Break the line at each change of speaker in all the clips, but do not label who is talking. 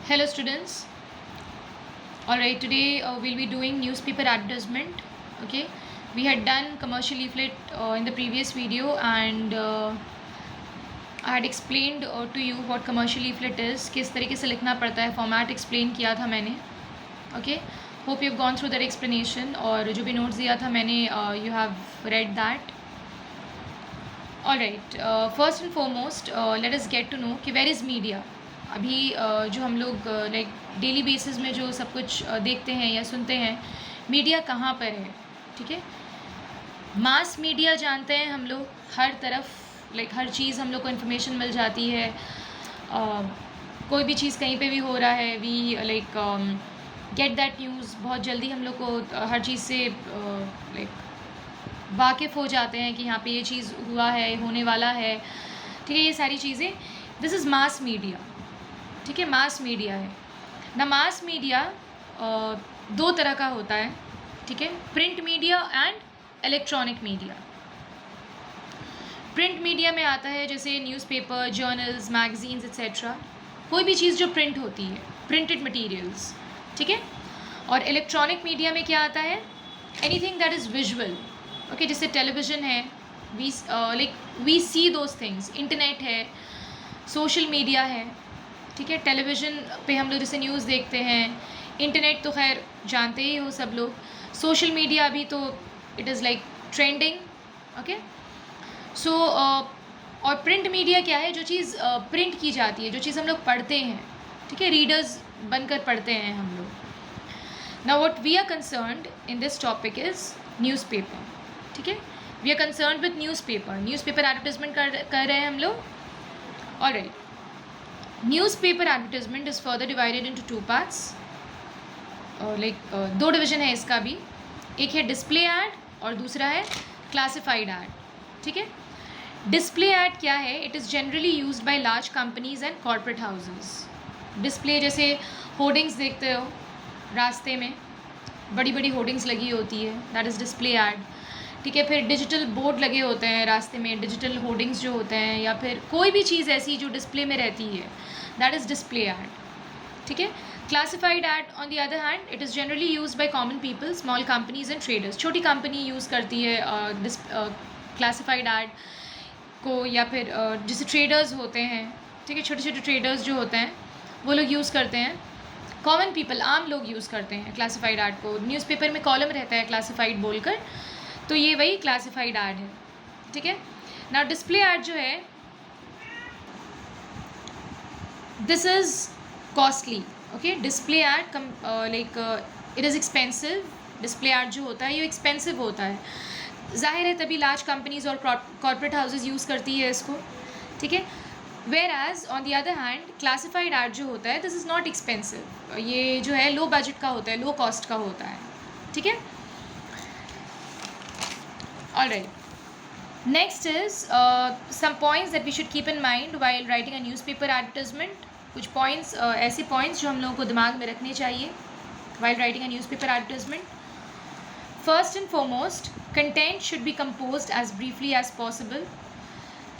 Hello students. Alright, today we'll be doing newspaper advertisement. Okay, we had done commercial leaflet in the previous video, and I had explained to you what commercial leaflet is, किस तरीके से लिखना पड़ता है, format explain किया था मैंने. Okay, hope you've gone through that explanation, और जो भी नोट्स दिया था मैंने you have read that. Alright, first and foremost let us get to know कि where is media. अभी जो हम लोग लाइक डेली बेसिस में जो सब कुछ देखते हैं या सुनते हैं, मीडिया कहाँ पर है. ठीक है, मास मीडिया जानते हैं हम लोग, हर तरफ लाइक हर चीज़ हम लोग को इन्फॉर्मेशन मिल जाती है. कोई भी चीज़ कहीं पे भी हो रहा है, we like get that news बहुत जल्दी. हम लोग को हर चीज़ से लाइक वाकिफ़ हो जाते हैं कि यहाँ पे ये चीज़ हुआ है, होने वाला है. ठीक है, ये सारी चीज़ें, दिस इज़ मास मीडिया. ठीक है, मास मीडिया है ना. मास मीडिया दो तरह का होता है. ठीक है, print media and electronic media. Print media में आता है जैसे न्यूज़पेपर, जर्नल्स, मैगजीन्स एक्सेट्रा, कोई भी चीज़ जो प्रिंट होती है, प्रिंटेड मटेरियल्स. ठीक है, और इलेक्ट्रॉनिक मीडिया में क्या आता है, anything that is visual. Okay, जैसे टेलीविज़न है, we see those things. Internet है, सोशल मीडिया है. ठीक है, टेलीविज़न पे हम लोग जैसे न्यूज़ देखते हैं, इंटरनेट तो खैर जानते ही हो सब लोग. सोशल मीडिया अभी तो it is like trending. Okay, so और प्रिंट मीडिया क्या है, जो चीज़ प्रिंट की जाती है, जो चीज़ हम लोग पढ़ते हैं. ठीक है, रीडर्स बनकर पढ़ते हैं हम लोग. Now what we are concerned in this topic is newspaper. ठीक है, we are concerned with newspaper advertisement कर रहे हैं हम लोग. Alright, newspaper advertisement is further divided into two parts. दो डिवीज़न है इसका भी. एक है डिस्प्ले ऐड और दूसरा है क्लासिफाइड ऐड. ठीक है, डिस्प्ले ऐड क्या है, it is generally used by large companies and corporate houses. Display जैसे होर्डिंग्स देखते हो रास्ते में, बड़ी बड़ी होर्डिंग्स लगी होती है, दैट इज़ डिस्प्ले ऐड. ठीक है, फिर डिजिटल बोर्ड लगे होते हैं रास्ते में, डिजिटल होर्डिंग्स जो होते हैं, या फिर कोई भी चीज़ ऐसी जो डिस्प्ले में रहती है, दैट इज़ डिस्प्ले ऐड. ठीक है, classified add on the other hand, it is generally used by common people, small companies and traders. छोटी कंपनी यूज़ करती है क्लासिफाइड ऐड को, या फिर जैसे ट्रेडर्स होते हैं. ठीक है, छोटे छोटे ट्रेडर्स जो होते हैं वो लोग यूज़ करते हैं. कॉमन पीपल, आम लोग यूज़ करते हैं क्लासिफाइड ऐड को. न्यूज़पेपर में कॉलम रहता है क्लासिफाइड बोलकर, तो ये वही क्लासिफाइड ऐड है. ठीक है, नाउ डिस्प्ले ऐड जो है, this is costly. Okay, display ad like it is expensive. Display ad जो होता है ये एक्सपेंसिव होता है, जाहिर है, तभी लार्ज कंपनीज और कॉर्पोरेट हाउसेज यूज़ करती है इसको. ठीक है, where as on the other hand classified ad जो होता है, दिस इज़ नॉट एक्सपेंसिव. ये जो है लो बजट का होता है, लो कॉस्ट का होता है. ठीक है, alright, next is some points that we should keep in mind while writing a newspaper advertisement. कुछ points, ऐसे points जो हम लोगों को दिमाग में रखने चाहिए while writing a newspaper advertisement. First and foremost, content should be composed as briefly as possible.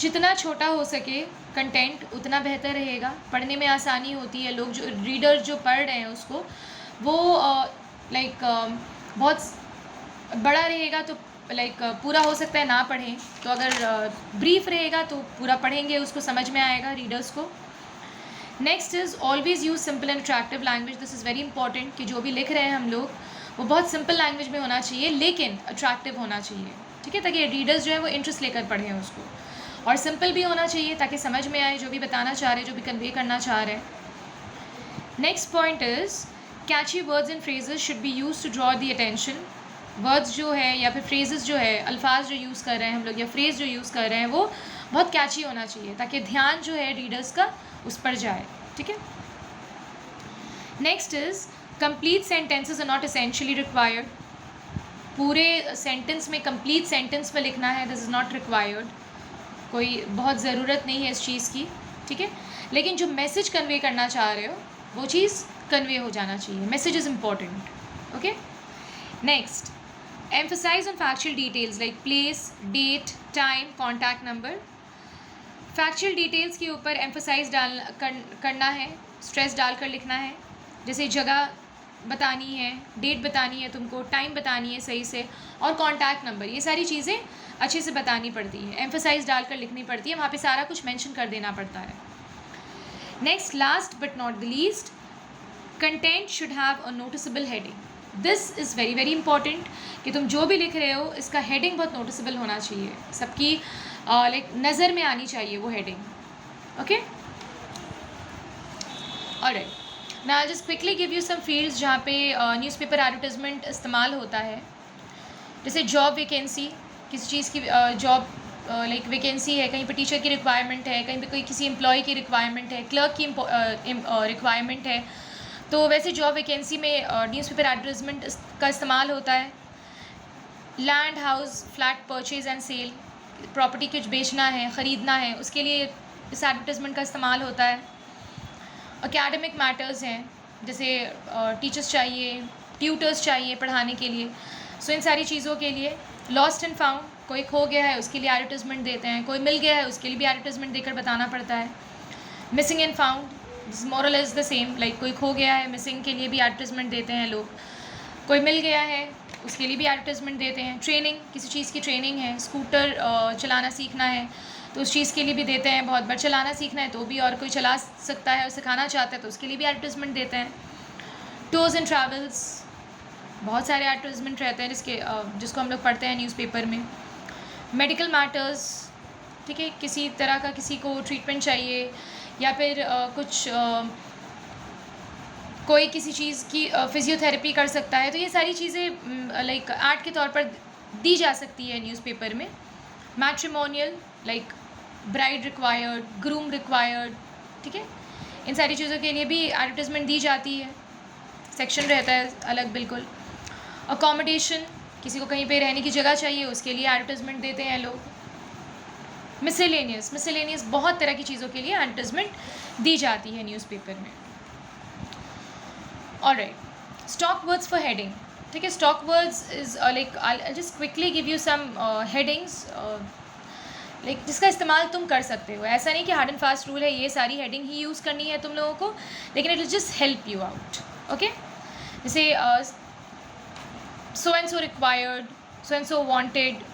जितना छोटा हो सके कंटेंट उतना बेहतर रहेगा, पढ़ने में आसानी होती है. लोग जो रीडर जो पढ़ रहे हैं उसको, वो लाइक बहुत बड़ा रहेगा तो लाइक पूरा हो सकता है ना पढ़ें. तो अगर ब्रीफ रहेगा तो पूरा पढ़ेंगे, उसको समझ में आएगा रीडर्स को. Next is always use simple and attractive language. This is very important कि जो भी लिख रहे हैं हम लोग वो बहुत सिंपल लैंग्वेज में होना चाहिए, लेकिन अट्रैक्टिव होना चाहिए. ठीक है, ताकि रीडर्स जो है वो इंटरेस्ट लेकर पढ़ें उसको, और सिंपल भी होना चाहिए ताकि समझ में आए जो भी बताना चाह रहे हैं, जो भी कन्वे करना चाह रहे हैं. Next point is catchy words and phrases should be use to draw the attention. Words जो है या फिर फ्रेजेस जो है, अल्फाज जो यूज़ कर रहे हैं हम लोग या फ्रेज़ जो यूज़ कर रहे हैं, वो बहुत कैची होना चाहिए ताकि ध्यान जो है रीडर्स का उस पर जाए. ठीक है, next is complete sentences are not essentially required. पूरे सेंटेंस में, कंप्लीट सेंटेंस में लिखना है, दिस इज़ नॉट रिक्वायर्ड. कोई बहुत ज़रूरत नहीं है इस चीज़ की. ठीक है, लेकिन जो मैसेज कन्वे करना चाह रहे हो वो चीज़ कन्वे हो जाना चाहिए. Message is important. Okay, next, emphasize on factual details like place, date, time, contact number. Factual details के ऊपर एम्फोसाइज करना है, स्ट्रेस डालकर लिखना है। जैसे जगह बतानी है, डेट बतानी है, तुमको टाइम बतानी है सही से, और कॉन्टैक्ट नंबर, ये सारी चीज़ें अच्छे से बतानी पड़ती है, एम्फोसाइज डालकर लिखनी पड़ती है, वहाँ पे सारा कुछ मेंशन कर देना पड़ता है। Next, last but not the least, content should have a noticeable heading. This is very very important कि तुम जो भी लिख रहे हो इसका हेडिंग बहुत नोटिसेबल होना चाहिए, सबकी लाइक नज़र में आनी चाहिए वो heading. Okay, alright, now I just quickly give you some fields जहाँ पे न्यूज़पेपर एडवर्टाइजमेंट इस्तेमाल होता है। जैसे जॉब वैकेंसी, किसी चीज़ की जॉब लाइक वैकेंसी है, कहीं पे टीचर की रिक्वायरमेंट है, कहीं पे कोई किसी एम्प्लॉय की रिक्वायरमेंट है, क्लर्क की रिक्वायरमेंट है, तो वैसे जॉब वैकेंसी में न्यूज़पेपर एडवर्टाइजमेंट का इस्तेमाल होता है। Land, house, flat purchase and sale, property कुछ बेचना है, ख़रीदना है, उसके लिए इस एडवर्टाइजमेंट का इस्तेमाल होता है। एकेडमिक मैटर्स हैं, जैसे टीचर्स चाहिए, ट्यूटर्स चाहिए पढ़ाने के लिए, सो इन सारी चीज़ों के लिए। लॉस्ट एंड फाउंड, कोई खो गया है उसके लिए एडवर्टाइजमेंट देते हैं, कोई मिल गया है उसके लिए भी एडवर्टाइजमेंट देकर बताना पड़ता है। Missing and found, moral is the same, like कोई खो गया है, मिसिंग के लिए भी एडवर्टाइजमेंट देते हैं लोग, कोई मिल गया है उसके लिए भी एडवर्टाइजमेंट देते हैं। ट्रेनिंग, किसी चीज़ की ट्रेनिंग है, स्कूटर चलाना सीखना है तो उस चीज़ के लिए भी देते हैं, बहुत बार चलाना सीखना है तो भी, और कोई चला सकता है और सिखाना चाहता है तो उसके लिए भी एडवर्टाइजमेंट देते हैं। टूर्स एंड ट्रैवल्स, बहुत सारे एडवर्टाइजमेंट रहते हैं जिसको हम लोग पढ़ते हैं न्यूज़पेपर में। मेडिकल मैटर्स, ठीक है, किसी तरह का किसी को ट्रीटमेंट चाहिए या फिर कोई किसी चीज़ की फिजियोथेरेपी कर सकता है, तो ये सारी चीज़ें लाइक ऐड के तौर पर दी जा सकती है न्यूज़पेपर में। Matrimonial, like bride required, groom required, ठीक है, इन सारी चीज़ों के लिए भी एडवर्टाइजमेंट दी जाती है, सेक्शन रहता है अलग बिल्कुल। अकोमोडेशन, किसी को कहीं पे रहने की जगह चाहिए उसके लिए एडवर्टाइजमेंट देते हैं लोग। मिसलेनियस बहुत तरह की चीज़ों के लिए एडवर्टाइजमेंट दी जाती है न्यूज़पेपर में। Alright, stock words for heading, ठीक है, stock words is like I just quickly give you some headings like जिसका इस्तेमाल तुम कर सकते हो। ऐसा नहीं कि हार्ड एंड फास्ट रूल है ये सारी हेडिंग ही यूज़ करनी है तुम लोगों को, लेकिन it will just help you out. Okay, जैसे so and so required, so and so wanted,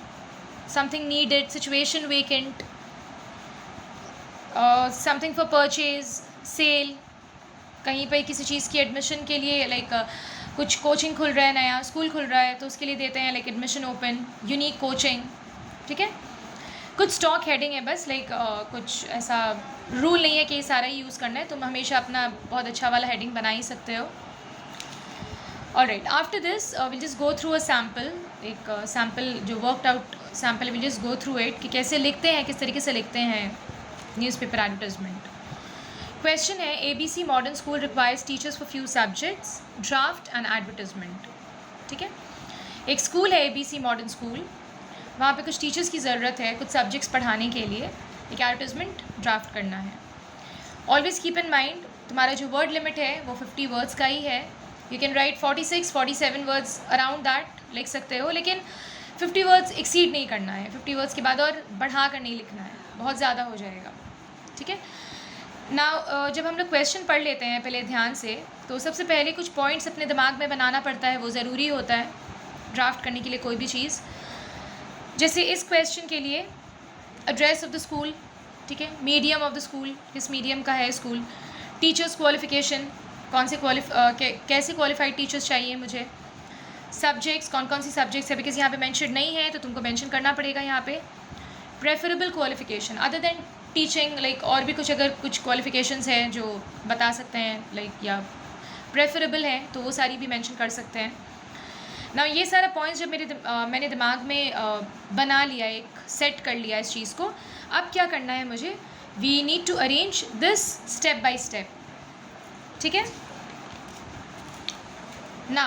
something needed, situation vacant, something for purchase, sale, कहीं पे किसी चीज़ की एडमिशन के लिए लाइक कुछ कोचिंग खुल रहा है, नया स्कूल खुल रहा है तो उसके लिए देते हैं like admission open, unique coaching, ठीक है। कुछ स्टॉक हेडिंग है बस, लाइक कुछ ऐसा रूल नहीं है कि ये सारा ही यूज़ करना है, तुम हमेशा अपना बहुत अच्छा वाला हेडिंग बना ही सकते हो। Alright, after this will just go through a sample, एक सैम्पल जो worked out sample, will just go through it कि कैसे लिखते हैं, किस तरीके से लिखते हैं न्यूज़पेपर एडवर्टाइजमेंट। क्वेश्चन है, ABC modern school requires teachers for few subjects, draft and advertisement, ठीक है। एक स्कूल है ABC मॉडर्न स्कूल, वहाँ पे कुछ टीचर्स की ज़रूरत है कुछ सब्जेक्ट्स पढ़ाने के लिए, एक एडवर्टाइजमेंट ड्राफ्ट करना है। ऑलवेज कीप इन माइंड तुम्हारा जो वर्ड लिमिट है वो 50 वर्ड्स का ही है। You can write 46-47 words around that लिख सकते हो, लेकिन 50 वर्ड्स एक्सीड नहीं करना है, 50 वर्ड्स के बाद और बढ़ा कर नहीं लिखना है, बहुत ज़्यादा हो जाएगा, ठीक है। नाउ जब हम लोग क्वेश्चन पढ़ लेते हैं पहले ध्यान से, तो सबसे पहले कुछ पॉइंट्स अपने दिमाग में बनाना पड़ता है, वो ज़रूरी होता है ड्राफ्ट करने के लिए कोई भी चीज़। जैसे इस क्वेश्चन के लिए एड्रेस ऑफ द स्कूल, ठीक है, मीडियम ऑफ द स्कूल, किस मीडियम का है स्कूल, टीचर्स क्वालिफ़िकेशन, कौन से कैसे क्वालिफाइड टीचर्स चाहिए मुझे, सब्जेक्ट्स कौन कौन सी सब्जेक्ट्स है, बिकॉज यहाँ पे मेंशन नहीं है तो तुमको मेंशन करना पड़ेगा यहाँ पे। Preferable qualification other than teaching, like और भी कुछ अगर कुछ क्वालिफ़िकेशंस हैं जो बता सकते हैं लाइक या प्रेफरेबल है तो वो सारी भी मेंशन कर सकते हैं ना। ये सारा पॉइंट्स जब मैंने दिमाग में बना लिया, एक सेट कर लिया इस चीज़ को, अब क्या करना है मुझे, we need to arrange this step by step, ठीक है ना।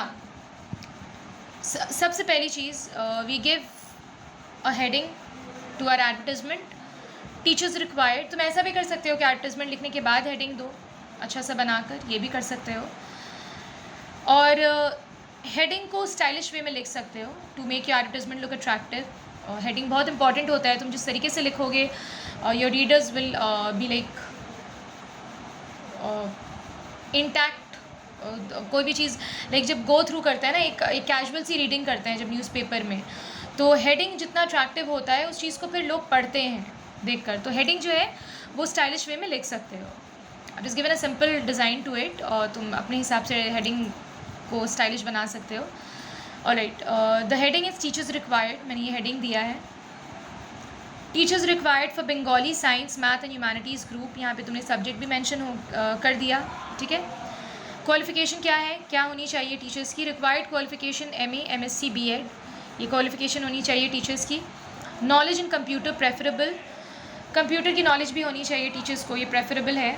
सबसे पहली चीज़, we give a heading to our advertisement, teachers required. तुम ऐसा भी कर सकते हो कि एडवर्टाइजमेंट लिखने के बाद हेडिंग दो अच्छा सा बनाकर, ये भी कर सकते हो। और हेडिंग को स्टाइलिश वे में लिख सकते हो to make your advertisement look attractive, heading बहुत इंपॉर्टेंट होता है. तुम जिस तरीके से लिखोगे your readers will be like intact. कोई भी चीज़ लाइक जब गो थ्रू करते हैं ना, एक कैजुअल सी रीडिंग करते हैं जब न्यूज़पेपर में, तो हेडिंग जितना अट्रैक्टिव होता है उस चीज़ को फिर लोग पढ़ते हैं देखकर. तो हेडिंग जो है वो स्टाइलिश वे में लिख सकते हो. I just given a simple design to it, और तुम अपने हिसाब से हेडिंग को स्टाइलिश बना सकते हो. Alright, the heading is teachers required. मैंने ये हेडिंग दिया है. Teachers required for Bengali science math and humanities group. यहाँ पे तुमने सब्जेक्ट भी मेंशन कर दिया. ठीक है. क्वालिफिकेशन क्या है, क्या होनी चाहिए टीचर्स की? Required qualification MA MSc BEd, ये क्वालिफिकेशन होनी चाहिए टीचर्स की. Knowledge in computer preferable, computer की नॉलेज भी होनी चाहिए टीचर्स को, ये प्रेफरेबल है.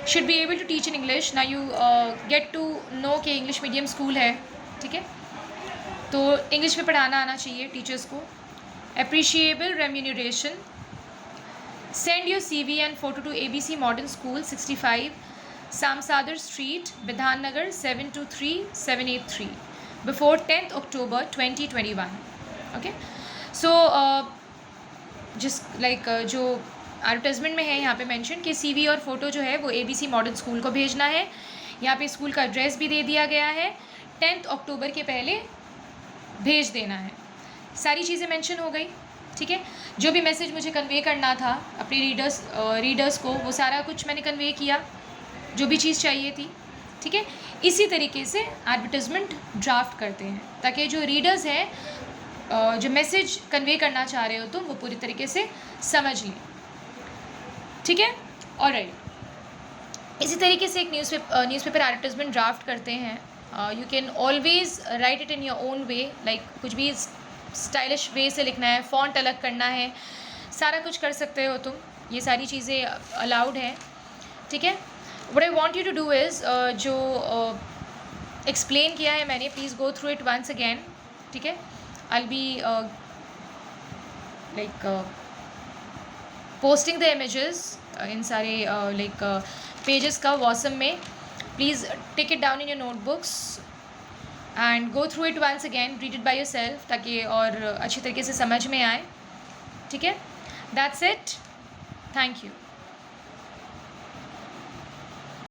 Should be able to teach in English. ना यू गेट टू नो कि इंग्लिश मीडियम स्कूल है. ठीक है, तो इंग्लिश में पढ़ाना आना चाहिए टीचर्स को. Appreciable remuneration. Send your CV and photo to ABC modern school 65 Samsadar Street, Bidhan Nagar 723783 before 10th October 2021. Okay, so जिस लाइक जो एडवर्टाइजमेंट में है यहाँ पे मेंशन कि CV और फ़ोटो जो है वो ABC मॉडर्न स्कूल को भेजना है. यहाँ पे स्कूल का एड्रेस भी दे दिया गया है. 10th अक्टूबर के पहले भेज देना है. सारी चीज़ें मेंशन हो गई. ठीक है, जो भी मैसेज मुझे कन्वे करना था अपने रीडर्स को वो सारा कुछ मैंने कन्वे किया, जो भी चीज़ चाहिए थी. ठीक है, इसी तरीके से एडवर्टाइजमेंट ड्राफ्ट करते हैं ताकि जो रीडर्स हैं जो मैसेज कन्वे करना चाह रहे हो तुम वो पूरी तरीके से समझ लें. ठीक है, ऑलराइट. इसी तरीके से एक न्यूज़पेपर एडवर्टाइजमेंट ड्राफ्ट करते हैं. You can always right it in your own way, like कुछ भी स्टाइलिश वे से लिखना है, फॉन्ट अलग करना है, सारा कुछ कर सकते हो तुम. ये सारी चीज़ें अलाउड हैं. ठीक है, what I want you to do is जो एक्सप्लेन किया है मैंने, please go through it once again. ठीक है, I'll be like posting the images in सारे लाइक पेजेस का WhatsApp में. Please take it down in your notebooks and go through it once again, read it by yourself ताकि और अच्छी तरीके से समझ में आए. ठीक है, दैट्स इट. Thank you.